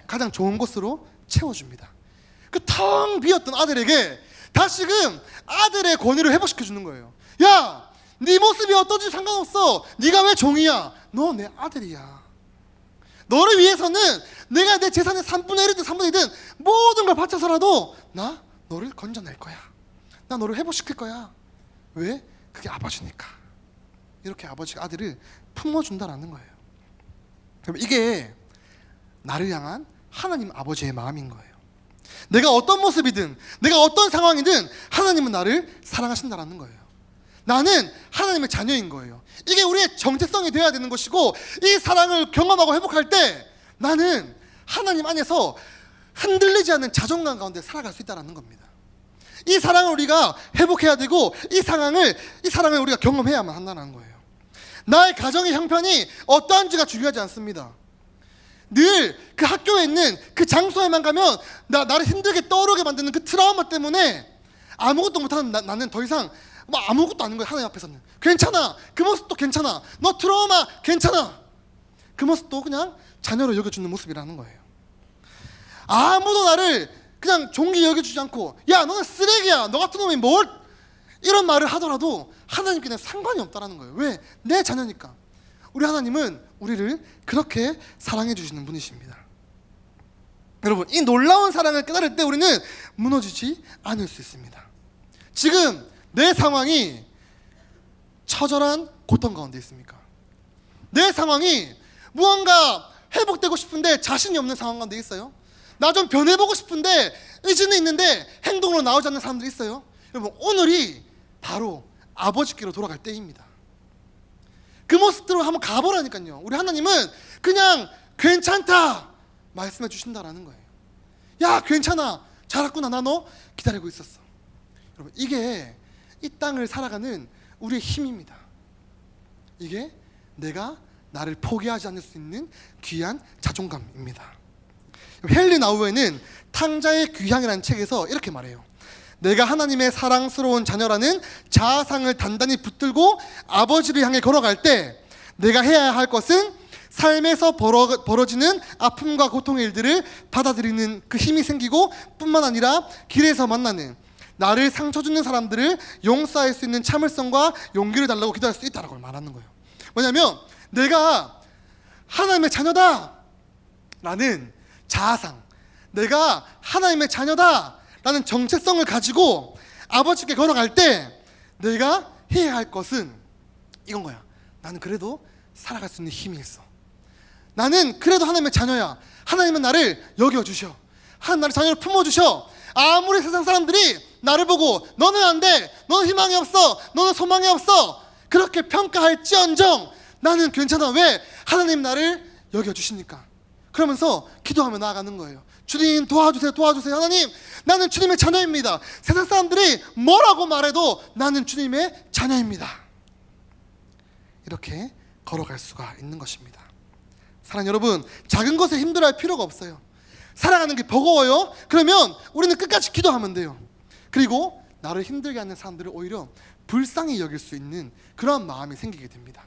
가장 좋은 것으로 채워줍니다. 그 텅 비었던 아들에게 다시금 아들의 권위를 회복시켜 주는 거예요. 야, 네 모습이 어떤지 상관없어. 네가 왜 종이야? 너 내 아들이야. 너를 위해서는 내가 내 재산의 3분의 1이든 3분의 2든 모든 걸 바쳐서라도 나 너를 건져낼 거야. 나 너를 회복시킬 거야. 왜? 그게 아버지니까. 이렇게 아버지가 아들을 품어준다라는 거예요. 그럼 이게 나를 향한 하나님 아버지의 마음인 거예요. 내가 어떤 모습이든 내가 어떤 상황이든 하나님은 나를 사랑하신다라는 거예요. 나는 하나님의 자녀인 거예요. 이게 우리의 정체성이 되어야 되는 것이고, 이 사랑을 경험하고 회복할 때 나는 하나님 안에서 흔들리지 않는 자존감 가운데 살아갈 수 있다는 겁니다. 이 사랑을 우리가 회복해야 되고, 이 사랑을 우리가 경험해야만 한다는 거예요. 나의 가정의 형편이 어떠한지가 중요하지 않습니다. 늘 그 학교에 있는 그 장소에만 가면 나를 힘들게 떠오르게 만드는 그 트라우마 때문에 아무것도 못하는 나는 더 이상 아무것도 아닌 거예요. 하나님 앞에서는 괜찮아, 그 모습도 괜찮아, 너 트라우마 괜찮아, 그 모습도 그냥 자녀로 여겨주는 모습이라는 거예요. 아무도 나를 그냥 종기 여겨주지 않고, 야 너는 쓰레기야, 너 같은 놈이 뭘, 이런 말을 하더라도 하나님께는 상관이 없다라는 거예요. 왜? 내 자녀니까. 우리 하나님은 우리를 그렇게 사랑해 주시는 분이십니다. 여러분, 이 놀라운 사랑을 깨달을 때 우리는 무너지지 않을 수 있습니다. 지금 내 상황이 처절한 고통 가운데 있습니까? 내 상황이 무언가 회복되고 싶은데 자신이 없는 상황 가운데 있어요? 나 좀 변해보고 싶은데 의지는 있는데 행동으로 나오지 않는 사람들이 있어요? 여러분, 오늘이 바로 아버지께로 돌아갈 때입니다. 그 모습대로 한번 가보라니까요. 우리 하나님은 그냥 괜찮다 말씀해 주신다라는 거예요. 야 괜찮아, 잘했구나, 나 너 기다리고 있었어. 여러분, 이게 이 땅을 살아가는 우리의 힘입니다. 이게 내가 나를 포기하지 않을 수 있는 귀한 자존감입니다. 헨리 나우에는 탕자의 귀향이라는 책에서 이렇게 말해요. 내가 하나님의 사랑스러운 자녀라는 자아상을 단단히 붙들고 아버지를 향해 걸어갈 때 내가 해야 할 것은 삶에서 벌어지는 아픔과 고통의 일들을 받아들이는 그 힘이 생기고, 뿐만 아니라 길에서 만나는 나를 상처 주는 사람들을 용서할 수 있는 참을성과 용기를 달라고 기도할 수 있다라고 말하는 거예요. 뭐냐면 내가 하나님의 자녀다 라는 자아상, 내가 하나님의 자녀다 라는 정체성을 가지고 아버지께 걸어갈 때 내가 해야 할 것은 이건 거야. 나는 그래도 살아갈 수 있는 힘이 있어. 나는 그래도 하나님의 자녀야. 하나님은 나를 여겨주셔. 하나님 나를 자녀를 품어주셔. 아무리 세상 사람들이 나를 보고 너는 안 돼, 너는 희망이 없어, 너는 소망이 없어 그렇게 평가할지언정 나는 괜찮아. 왜? 하나님 나를 여겨주시니까. 그러면서 기도하며 나아가는 거예요. 주님 도와주세요, 도와주세요. 하나님, 나는 주님의 자녀입니다. 세상 사람들이 뭐라고 말해도 나는 주님의 자녀입니다. 이렇게 걸어갈 수가 있는 것입니다. 사랑하는 여러분, 작은 것에 힘들어할 필요가 없어요. 살아가는 게 버거워요? 그러면 우리는 끝까지 기도하면 돼요. 그리고 나를 힘들게 하는 사람들을 오히려 불쌍히 여길 수 있는 그런 마음이 생기게 됩니다.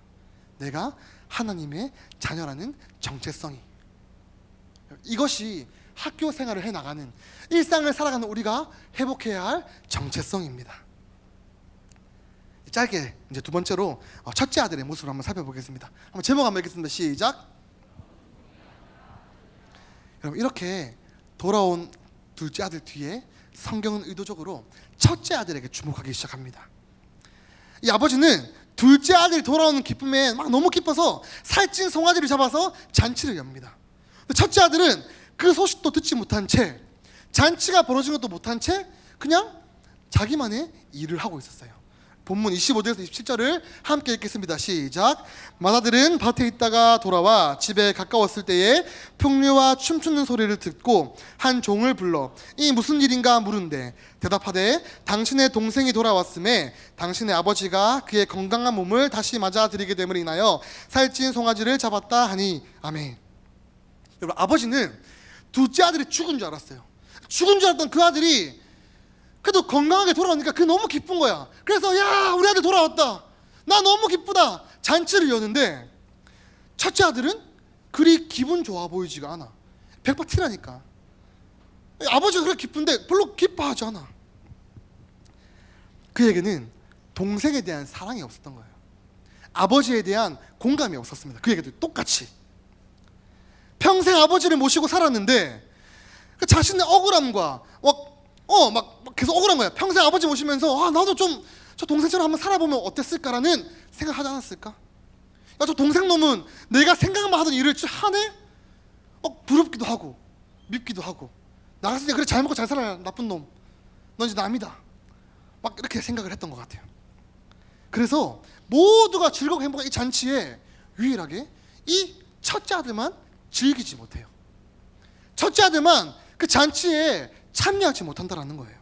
내가 하나님의 자녀라는 정체성이, 이것이 학교 생활을 해나가는, 일상을 살아가는 우리가 회복해야 할 정체성입니다. 짧게 이제 두 번째로 첫째 아들의 모습을 한번 살펴보겠습니다. 한번 제목 한번 읽겠습니다. 시작. 여러분, 이렇게 돌아온 둘째 아들 뒤에 성경은 의도적으로 첫째 아들에게 주목하기 시작합니다. 이 아버지는 둘째 아들이 돌아오는 기쁨에 막 너무 기뻐서 살찐 송아지를 잡아서 잔치를 엽니다. 근데 첫째 아들은 그 소식도 듣지 못한 채, 잔치가 벌어진 것도 못한 채 그냥 자기만의 일을 하고 있었어요. 본문 25절에서 27절을 함께 읽겠습니다. 시작. 맏아들은 밭에 있다가 돌아와 집에 가까웠을 때에 풍류와 춤추는 소리를 듣고 한 종을 불러 이 무슨 일인가 물은데 대답하되 당신의 동생이 돌아왔음에 당신의 아버지가 그의 건강한 몸을 다시 맞아들이게 됨을 인하여 살찐 송아지를 잡았다 하니. 아멘. 여러분, 아버지는 둘째 아들이 죽은 줄 알았어요. 죽은 줄 알았던 그 아들이 그래도 건강하게 돌아오니까 그게 너무 기쁜 거야. 그래서 야 우리 아들 돌아왔다, 나 너무 기쁘다, 잔치를 여는데 첫째 아들은 그리 기분 좋아 보이지가 않아. 백바티라니까. 아버지가 그렇게 기쁜데 별로 기뻐하지 않아. 그에게는 동생에 대한 사랑이 없었던 거예요. 아버지에 대한 공감이 없었습니다. 그에게도 똑같이 평생 아버지를 모시고 살았는데 그 자신의 억울함과 막 계속 억울한 거야. 평생 아버지 모시면서 나도 좀 저 동생처럼 한번 살아보면 어땠을까라는 생각하지 않았을까? 야, 저 동생 놈은 내가 생각만 하던 일을 하네? 부럽기도 하고 밉기도 하고 나갔을 때 그래 잘 먹고 잘 살아 나쁜 놈 넌 이제 남이다 막 이렇게 생각을 했던 것 같아요. 그래서 모두가 즐겁고 행복한 이 잔치에 유일하게 이 첫째 아들만 즐기지 못해요. 첫째 아들만 그 잔치에 참여하지 못한다라는 거예요.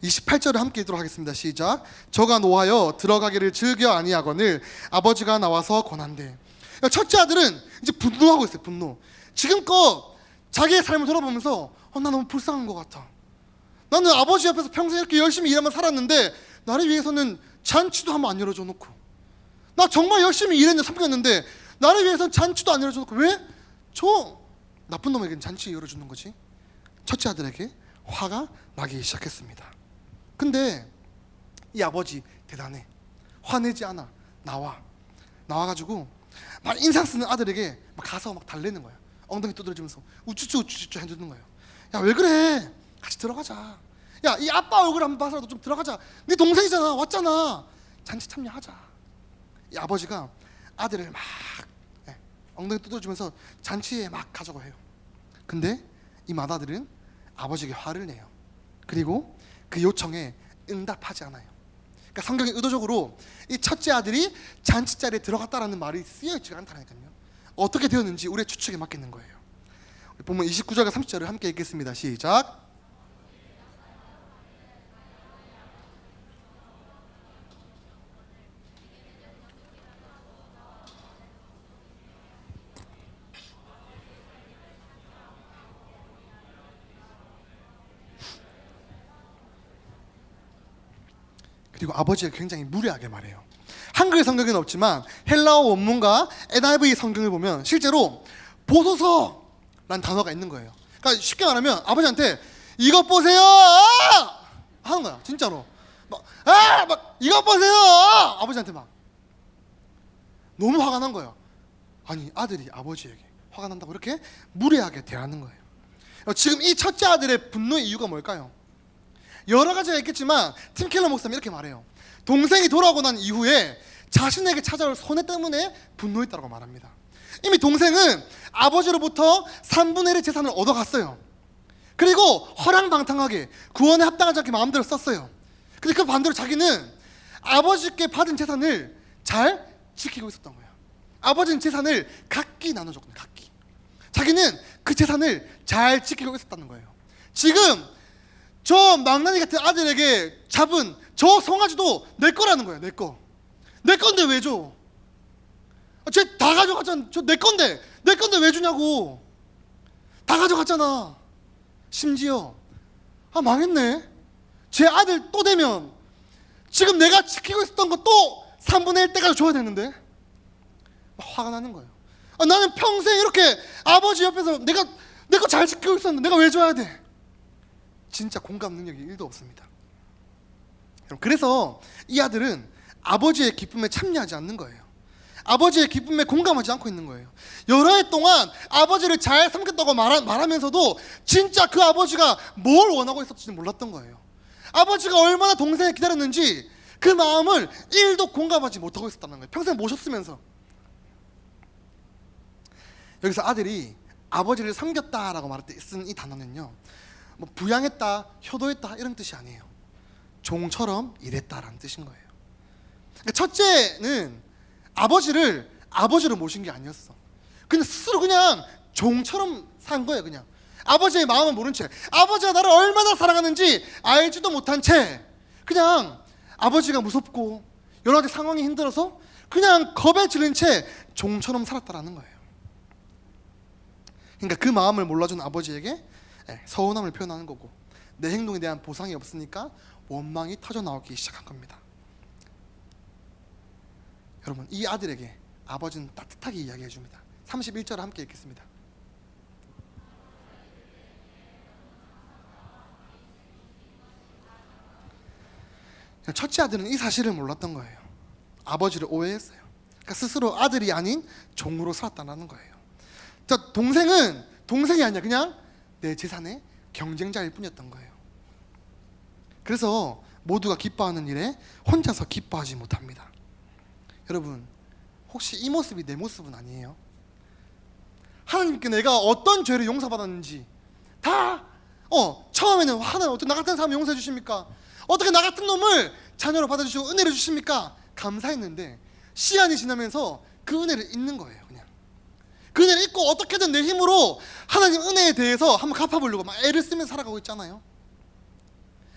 28절을 함께 읽도록 하겠습니다. 시작. 저가 노하여 들어가기를 즐겨 아니하거늘 아버지가 나와서 권한대. 첫째 아들은 이제 분노하고 있어요. 분노. 지금껏 자기의 삶을 돌아보면서 나 너무 불쌍한 것 같아. 나는 아버지 옆에서 평생 이렇게 열심히 일하며 살았는데 나를 위해서는 잔치도 한번 안 열어줘 놓고, 나 정말 열심히 일했는데 섬겼는데 나를 위해서는 잔치도 안 열어줘 놓고 왜 저 나쁜 놈에게는 잔치 열어주는 거지? 첫째 아들에게 화가 나기 시작했습니다. 근데 이 아버지 대단해. 화내지 않아. 나와가지고 막 인상 쓰는 아들에게 막 가서 막 달래는 거야. 엉덩이 두드려주면서 우쭈쭈 해주는 거예요. 야, 왜 그래? 같이 들어가자. 야, 이 아빠 얼굴 한번 봐서라도 좀 들어가자. 네 동생이잖아. 왔잖아. 잔치 참여하자. 이 아버지가 아들을 막 엉덩이 두드려주면서 잔치에 막 가자고 해요. 근데 이 맏아들은 아버지에게 화를 내요. 그리고 그 요청에 응답하지 않아요. 그러니까 성경에 의도적으로 이 첫째 아들이 잔치 자리에 들어갔다라는 말이 쓰여있지가 않다니까요. 어떻게 되었는지 우리의 추측에 맡기는 거예요. 보면 29절과 30절을 함께 읽겠습니다. 시작. 그리고 아버지가 굉장히 무례하게 말해요. 한글 성경에는 없지만 헬라어 원문과 NIV 성경을 보면 실제로 보소서라는 단어가 있는 거예요. 그러니까 쉽게 말하면 아버지한테 이것 보세요 하는 거야. 진짜로 막 이것 보세요 아버지한테 막 너무 화가 난 거예요. 아니 아들이 아버지에게 화가 난다고 이렇게 무례하게 대하는 거예요. 지금 이 첫째 아들의 분노의 이유가 뭘까요? 여러 가지가 있겠지만 팀 켈러 목사님이 이렇게 말해요. 동생이 돌아오고 난 이후에 자신에게 찾아올 손해 때문에 분노했다고 말합니다. 이미 동생은 아버지로부터 3분의 1의 재산을 얻어갔어요. 그리고 허랑방탕하게 구원에 합당하지 않게 마음대로 썼어요. 근데 그 반대로 자기는 아버지께 받은 재산을 잘 지키고 있었던 거예요. 아버지는 재산을 각기 나눠줬거든요. 각기. 자기는 그 재산을 잘 지키고 있었다는 거예요. 지금 저 망나니 같은 아들에게 잡은 저 송아지도 내 거라는 거예요. 내 거. 내 건데 왜 줘? 쟤 다 가져갔잖아. 저 내 건데 왜 주냐고. 다 가져갔잖아. 심지어 망했네. 제 아들 또 되면 지금 내가 지키고 있었던 거 또 3분의 1대가 줘야 되는데 화가 나는 거예요. 나는 평생 이렇게 아버지 옆에서 내 거 잘 지키고 있었는데 내가 왜 줘야 돼? 진짜 공감 능력이 1도 없습니다. 그래서 이 아들은 아버지의 기쁨에 참여하지 않는 거예요. 아버지의 기쁨에 공감하지 않고 있는 거예요. 여러 해 동안 아버지를 잘 섬겼다고 말하면서도 진짜 그 아버지가 뭘 원하고 있었는지 몰랐던 거예요. 아버지가 얼마나 동생을 기다렸는지 그 마음을 1도 공감하지 못하고 있었다는 거예요. 평생 모셨으면서. 여기서 아들이 아버지를 섬겼다라고 말할 때 쓴 이 단어는요, 뭐 부양했다, 효도했다 이런 뜻이 아니에요. 종처럼 일했다라는 뜻인 거예요. 그러니까 첫째는 아버지를 아버지로 모신 게 아니었어. 근데 스스로 그냥 종처럼 산 거예요. 그냥 아버지의 마음을 모른 채, 아버지가 나를 얼마나 사랑하는지 알지도 못한 채 그냥 아버지가 무섭고 여러 가지 상황이 힘들어서 그냥 겁에 질린 채 종처럼 살았다라는 거예요. 그러니까 그 마음을 몰라준 아버지에게 서운함을 표현하는 거고, 내 행동에 대한 보상이 없으니까 원망이 터져 나오기 시작한 겁니다. 여러분, 이 아들에게 아버지는 따뜻하게 이야기해 줍니다. 31절 함께 읽겠습니다. 첫째 아들은 이 사실을 몰랐던 거예요. 아버지를 오해했어요. 그러니까 스스로 아들이 아닌 종으로 살았다는 거예요. 동생은 동생이 아니야. 그냥 내 재산의 경쟁자일 뿐이었던 거예요. 그래서 모두가 기뻐하는 일에 혼자서 기뻐하지 못합니다. 여러분, 혹시 이 모습이 내 모습은 아니에요? 하나님께 내가 어떤 죄를 용서받았는지 다 처음에는 하나님 어떻게 나 같은 사람 용서해 주십니까? 어떻게 나 같은 놈을 자녀로 받아주시고 은혜를 주십니까? 감사했는데 시간이 지나면서 그 은혜를 잊는 거예요. 그냥 그 은혜를 잊고 어떻게든 내 힘으로 하나님 은혜에 대해서 한번 갚아보려고 막 애를 쓰면서 살아가고 있잖아요.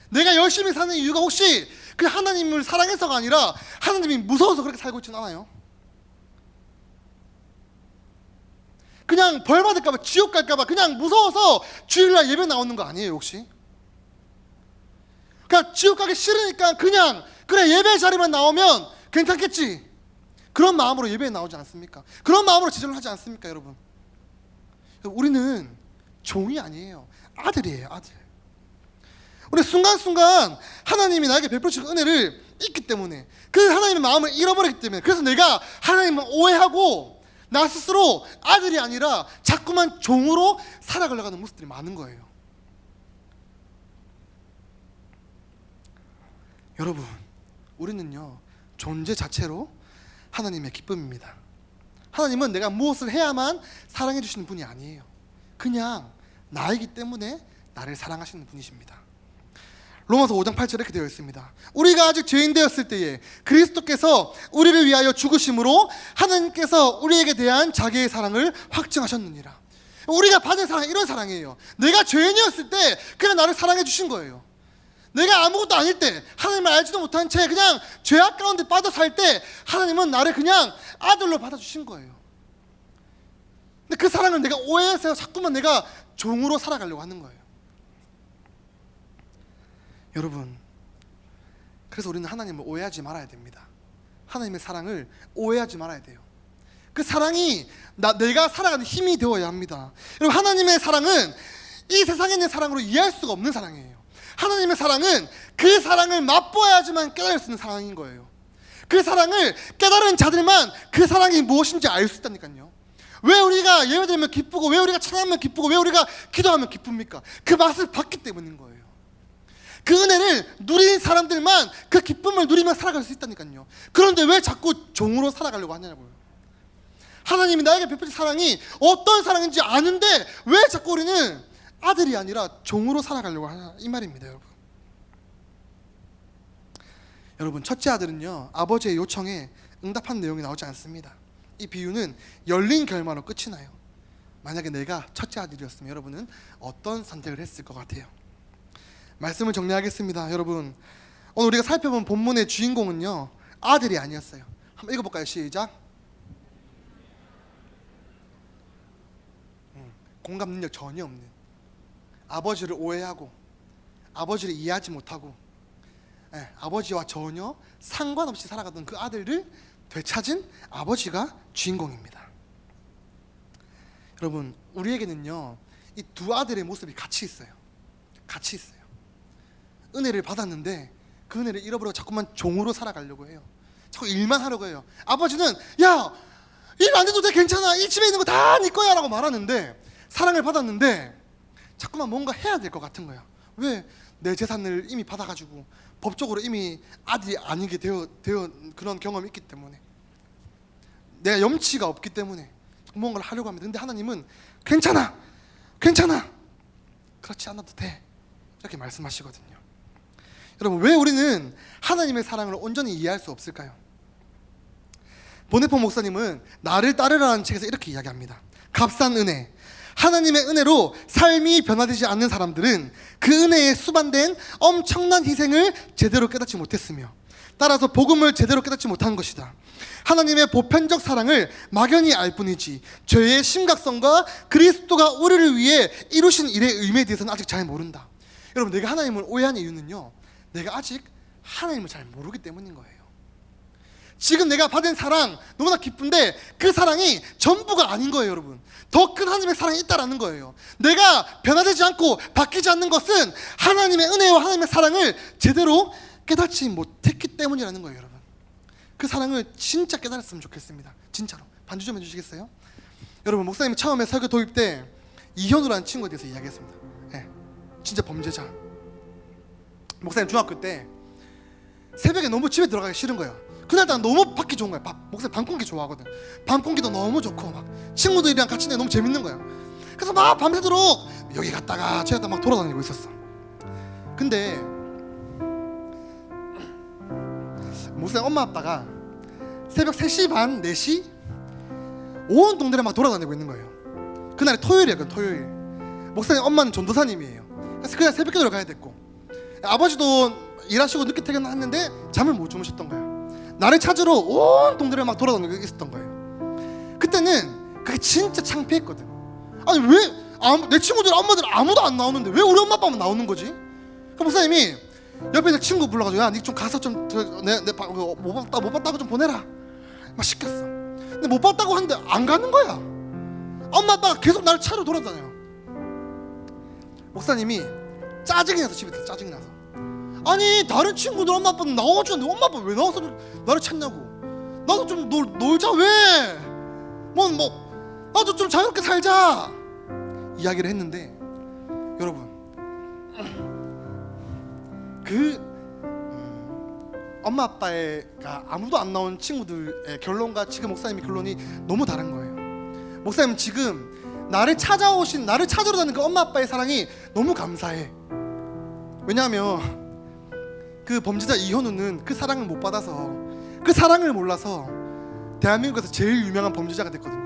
내가 열심히 사는 이유가 혹시 그 하나님을 사랑해서가 아니라 하나님이 무서워서 그렇게 살고 있지는 않아요. 그냥 벌 받을까봐, 지옥 갈까봐 그냥 무서워서 주일날 예배 나오는 거 아니에요 혹시? 그러니까 지옥 가기 싫으니까 그냥 그래 예배 자리만 나오면 괜찮겠지, 그런 마음으로 예배에 나오지 않습니까? 그런 마음으로 지전을 하지 않습니까 여러분? 우리는 종이 아니에요, 아들이에요, 아들. 우리 순간순간 하나님이 나에게 베풀어주신 은혜를 잊기 때문에, 그 하나님의 마음을 잃어버리기 때문에, 그래서 내가 하나님을 오해하고 나 스스로 아들이 아니라 자꾸만 종으로 살아가려고 하는 모습들이 많은 거예요. 여러분, 우리는요 존재 자체로 하나님의 기쁨입니다. 하나님은 내가 무엇을 해야만 사랑해 주시는 분이 아니에요. 그냥 나이기 때문에 나를 사랑하시는 분이십니다. 로마서 5장 8절에 이렇게 되어 있습니다. 우리가 아직 죄인 되었을 때에 그리스도께서 우리를 위하여 죽으심으로 하나님께서 우리에게 대한 자기의 사랑을 확증하셨느니라. 우리가 받은 사랑, 이런 사랑이에요. 내가 죄인이었을 때 그냥 나를 사랑해 주신 거예요. 내가 아무것도 아닐 때, 하나님을 알지도 못한 채 그냥 죄악 가운데 빠져 살 때 하나님은 나를 그냥 아들로 받아주신 거예요. 근데 그 사랑을 내가 오해해서 자꾸만 내가 종으로 살아가려고 하는 거예요. 여러분, 그래서 우리는 하나님을 오해하지 말아야 됩니다. 하나님의 사랑을 오해하지 말아야 돼요. 그 사랑이 내가 살아가는 힘이 되어야 합니다. 여러분, 하나님의 사랑은 이 세상에 있는 사랑으로 이해할 수가 없는 사랑이에요. 하나님의 사랑은 그 사랑을 맛보아야지만 깨달을 수 있는 사랑인 거예요. 그 사랑을 깨달은 자들만 그 사랑이 무엇인지 알 수 있다니까요. 왜 우리가 예배드리면 기쁘고, 왜 우리가 찬양하면 기쁘고, 왜 우리가 기도하면 기쁩니까? 그 맛을 봤기 때문인 거예요. 그 은혜를 누린 사람들만 그 기쁨을 누리며 살아갈 수 있다니까요. 그런데 왜 자꾸 종으로 살아가려고 하냐고요. 하나님이 나에게 베푸신 사랑이 어떤 사랑인지 아는데 왜 자꾸 우리는 아들이 아니라 종으로 살아가려고 하냐, 이 말입니다. 여러분, 첫째 아들은요 아버지의 요청에 응답한 내용이 나오지 않습니다. 이 비유는 열린 결말로 끝이 나요. 만약에 내가 첫째 아들이었으면 여러분은 어떤 선택을 했을 것 같아요? 말씀을 정리하겠습니다. 여러분, 오늘 우리가 살펴본 본문의 주인공은요 아들이 아니었어요. 한번 읽어볼까요? 시작. 공감 능력 전혀 없는, 아버지를 오해하고 아버지를 이해하지 못하고 아버지와 전혀 상관없이 살아가던 그 아들을 되찾은 아버지가 주인공입니다. 여러분, 우리에게는요 이 두 아들의 모습이 같이 있어요. 같이 있어요. 은혜를 받았는데 그 은혜를 잃어버리고 자꾸만 종으로 살아가려고 해요. 자꾸 일만 하려고 해요. 아버지는 야, 일 안 해도 돼, 괜찮아, 이 집에 있는 거 다 네 거야 라고 말하는데, 사랑을 받았는데 자꾸만 뭔가 해야 될 것 같은 거야. 왜? 내 재산을 이미 받아가지고 법적으로 이미 아들이 아니게 되어 그런 경험이 있기 때문에, 내가 염치가 없기 때문에 뭔가를 하려고 합니다. 근데 하나님은 괜찮아, 그렇지 않아도 돼, 이렇게 말씀하시거든요. 여러분, 왜 우리는 하나님의 사랑을 온전히 이해할 수 없을까요? 보네포 목사님은 나를 따르라는 책에서 이렇게 이야기합니다. 값싼 은혜, 하나님의 은혜로 삶이 변화되지 않는 사람들은 그 은혜에 수반된 엄청난 희생을 제대로 깨닫지 못했으며, 따라서 복음을 제대로 깨닫지 못한 것이다. 하나님의 보편적 사랑을 막연히 알 뿐이지 죄의 심각성과 그리스도가 우리를 위해 이루신 일의 의미에 대해서는 아직 잘 모른다. 여러분, 내가 하나님을 오해하는 이유는요 내가 아직 하나님을 잘 모르기 때문인 거예요. 지금 내가 받은 사랑 너무나 기쁜데 그 사랑이 전부가 아닌 거예요. 여러분, 더 큰 하나님의 사랑이 있다라는 거예요. 내가 변화되지 않고 바뀌지 않는 것은 하나님의 은혜와 하나님의 사랑을 제대로 깨닫지 못했기 때문이라는 거예요. 여러분, 그 사랑을 진짜 깨달았으면 좋겠습니다. 진짜로 반주 좀 해주시겠어요? 여러분, 목사님이 처음에 설교 도입 때 이현우라는 친구에 대해서 이야기했습니다. 진짜 범죄자. 목사님 중학교 때 새벽에 너무 집에 들어가기 싫은 거야. 그날따라 너무 밖이 좋은 거야. 목사님 밤 공기 좋아하거든. 밤 공기도 너무 좋고 막 친구들이랑 같이 있는 게 너무 재밌는 거야. 그래서 막 밤새도록 여기 갔다가 저기 갔다 막 돌아다니고 있었어. 근데 목사님 엄마 아빠가 새벽 3시 반, 4시 온 동네를 막 돌아다니고 있는 거예요. 그날이 토요일이었거든. 토요일. 목사님 엄마는 전도사님이에요. 그래서 그날 새벽에 들어가야 됐고, 아버지도 일하시고 늦게 퇴근했는데 잠을 못 주무셨던 거야. 나를 찾으러 온 동네를 막 돌아다니고 있었던 거예요. 그때는 그게 진짜 창피했거든. 아니 왜 내 친구들 엄마들 아무도 안 나오는데 왜 우리 엄마 아빠만 나오는 거지? 그 목사님이 옆에 있는 친구 불러가지고 야 니 좀 가서 좀 못 봤다고 좀 보내라 막 시켰어. 근데 못 봤다고 하는데 안 가는 거야. 엄마 아빠가 계속 나를 차로 돌아다녀요. 목사님이 짜증이 나서 집에 짜증이 나서, 아니 다른 친구들 엄마 아빠는 나와주는데 엄마 아빠 왜 나와서 나를 찾냐고. 나도 좀 놀자 왜 나도 좀 자유롭게 살자 이야기를 했는데, 여러분 그 엄마 아빠가 아무도 안 나온 친구들의 결론과 지금 목사님의 결론이 너무 다른 거예요. 목사님은 지금 나를 찾으러 다니는 그 엄마 아빠의 사랑이 너무 감사해. 왜냐하면 그 범죄자 이현우는 그 사랑을 못 받아서, 그 사랑을 몰라서 대한민국에서 제일 유명한 범죄자가 됐거든요.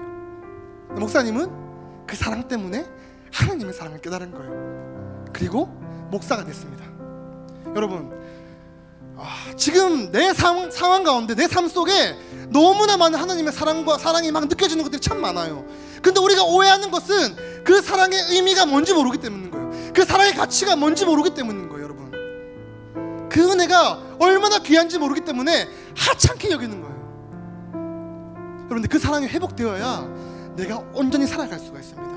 목사님은 그 사랑 때문에 하나님의 사랑을 깨달은 거예요. 그리고 목사가 됐습니다. 여러분, 지금 내 상황 가운데 내 삶 속에 너무나 많은 하나님의 사랑이 막 느껴지는 것들이 참 많아요. 근데 우리가 오해하는 것은 그 사랑의 의미가 뭔지 모르기 때문인 거예요. 그 사랑의 가치가 뭔지 모르기 때문인 거예요. 여러분, 그 은혜가 얼마나 귀한지 모르기 때문에 하찮게 여기는 거예요. 여러분들, 그 사랑이 회복되어야 내가 온전히 살아갈 수가 있습니다.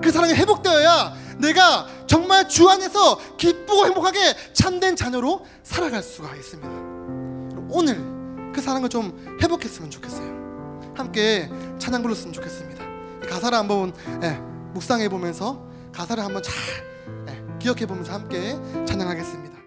그 사랑이 회복되어야 내가 정말 주 안에서 기쁘고 행복하게 참된 자녀로 살아갈 수가 있습니다. 오늘 그 사랑을 좀 회복했으면 좋겠어요. 함께 찬양 불렀으면 좋겠습니다. 가사를 한번 묵상해 보면서 가사를 한번 잘 기억해 보면서 함께 찬양하겠습니다.